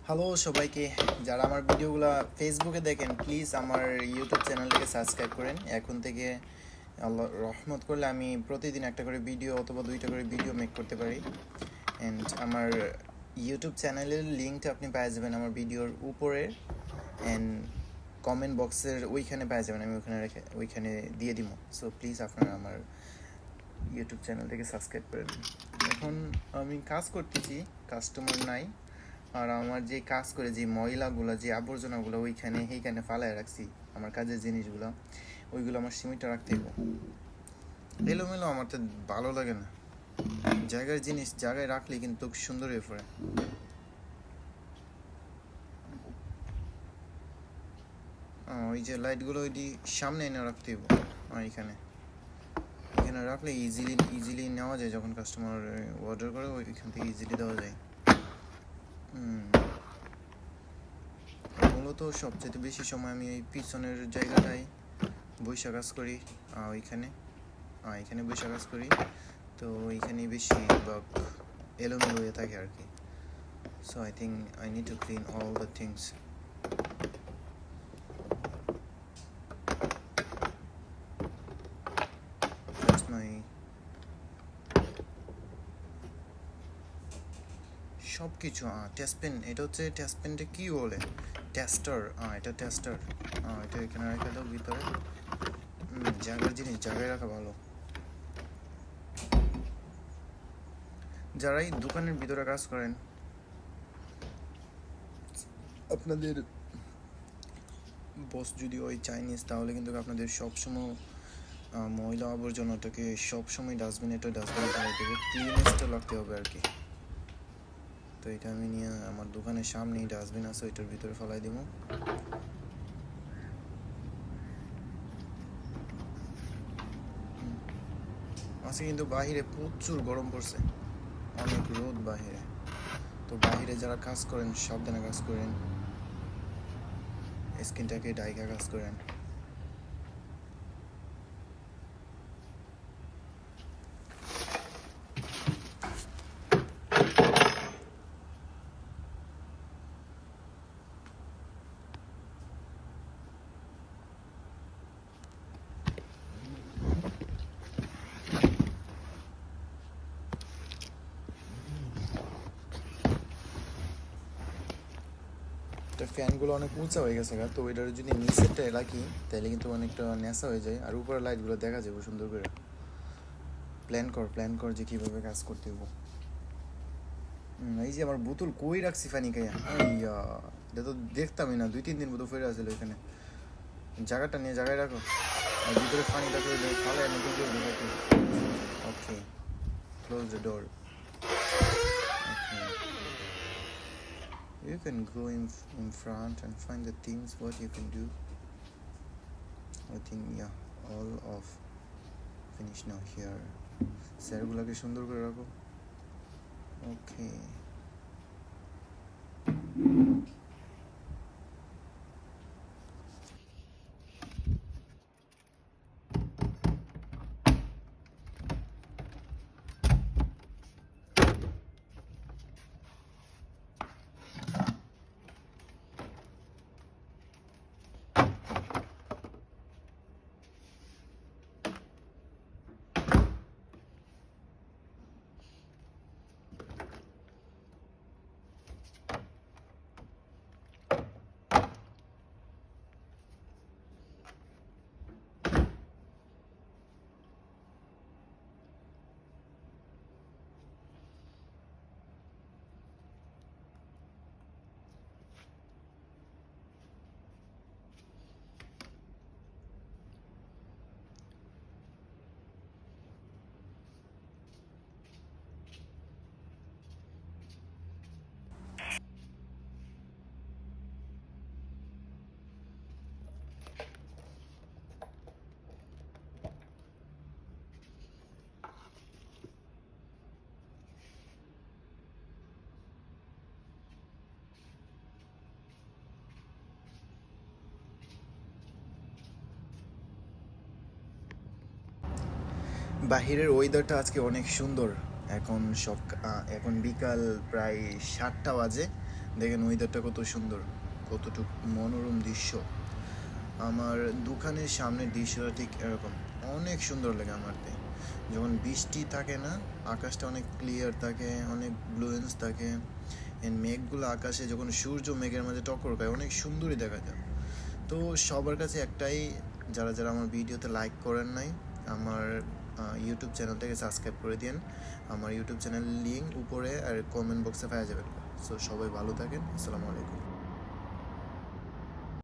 Hello সবাইকে, যারা আমার ভিডিওগুলো ফেসবুকে দেখেন প্লিজ আমার ইউটিউব চ্যানেলটাকে সাবস্ক্রাইব করেন। এখন থেকে আল্লাহ রহমত করলে আমি প্রতিদিন একটা করে ভিডিও অথবা দুইটা করে ভিডিও মেক করতে পারি। অ্যান্ড আমার ইউটিউব চ্যানেলের লিঙ্কটা আপনি পেয়ে যাবেন আমার ভিডিওর উপরে, অ্যান্ড কমেন্ট বক্সের ওইখানে পেয়ে যাবেন, আমি ওইখানে দিয়ে দিব। সো প্লিজ আপনারা আমার ইউটিউব চ্যানেলটাকে সাবস্ক্রাইব করেন। এখন আমি কাজ করতেছি, কাস্টমার নাই, আর আমার যে কাজ করে যে ময়লাগুলো, যে আবর্জনাগুলো সেইখানে ফালায় রাখছি, আমার কাজের জিনিসগুলো, ওইগুলো আমার সিমেন্টে রাখতে হবে। এলোমেলো আমার তো ভালো লাগে না, জায়গার জিনিস জায়গায় রাখলে কিন্তু সুন্দর হয়ে পড়ে। ওই যে লাইটগুলো ওইটি সামনে এনে রাখতে হবে, এখানে এখানে রাখলে ইজিলি নেওয়া যায়, যখন কাস্টমার অর্ডার করে ওইখান থেকে ইজিলি দেওয়া যায়। মূলত সবচেয়ে বেশি সময় আমি এই পিছনের জায়গাটায় বৈশা কাজ করি, এখানে বৈশা কাজ করি, তো এইখানে বেশি এলোমেলো হয়ে থাকে আর কি। So I think I need to clean all the things. That's my সব কিছু। টেস্টপেন, এটা হচ্ছে টেস্টপেনটা কি বলে, টেস্টার। এটা টেস্টার। এটা এখানে রেখে দাও ভিতরে। জায়গার জিনিস জায়গায় রাখা ভালো। যারাই দোকানের ভিতরে কাজ করেন, আপনাদের বস যদি ওই চাইনিজ, তাহলে কিন্তু আপনাদের সবসময় ময়লা আবর্জনাটাকে সবসময় ডাস্টবিনে ফেলাই দেবে, ক্লিনেসটা রাখতে হবে আর কি। তো এটা আমি নিয়ে আমার দোকানের সামনেই ডাস্টবিন আছে, ওইটার ভিতরে ফেলাই দেবো। আজকে কিন্তু বাহিরে প্রচুর গরম পড়ছে, অনেক রোদ বাহিরে। তো বাহিরে যারা কাজ করেন সাবধানে কাজ করেন, স্কিনটাকে ডাইকা কাজ করেন। ফ্যানগুলো অনেক উঁচা হয়ে গেছে, তো ওইটার যদি নিচেরটা রাখি তাহলে কিন্তু অনেকটা নেশা হয়ে যায়, আর উপরে লাইটগুলো দেখা যাবে সুন্দর করে। প্ল্যান কর যে কীভাবে কাজ করতে হবো। এই যে আমার বোতল কই রাখছি পানি খাইয়া, এটা তো দেখতামই না, 2-3 দিন বোতল ফেরে আসছিল এখানে। জায়গাটা নিয়ে জায়গায় রাখো, আর ভিতরে পানিটা করে ফালে নতুন করে ঢোকাতে। Okay, close the door. You can go in front and find the things what you can do. I think all of finish now here. স্যারগুলোকে সুন্দর করে রাখো। ওকে, বাহিরের ওয়েদারটা আজকে অনেক সুন্দর। এখন বিকাল প্রায় 7টা বাজে। দেখেন ওয়েদারটা কত সুন্দর, কতটুকু মনোরম দৃশ্য। আমার দোকানের সামনের দৃশ্যটা ঠিক এরকম, অনেক সুন্দর লাগে আমারতে। যখন বৃষ্টি থাকে না, আকাশটা অনেক ক্লিয়ার থাকে, অনেক ব্লুয়েন্স থাকে, এন্ড মেঘগুলো আকাশে যখন সূর্য মেঘের মাঝে টক্কর খায় অনেক সুন্দরই দেখা যায়। তো সবার কাছে একটাই, যারা যারা আমার ভিডিওতে লাইক করেন নাই, আমার ইউটিউব চ্যানেলটাকে সাবস্ক্রাইব করে দিন। আমার ইউটিউব চ্যানেল লিঙ্ক উপরে আর কমেন্ট বক্সে পাওয়া যাবে। সো সবাই ভালো থাকেন, আসসালামু আলাইকুম।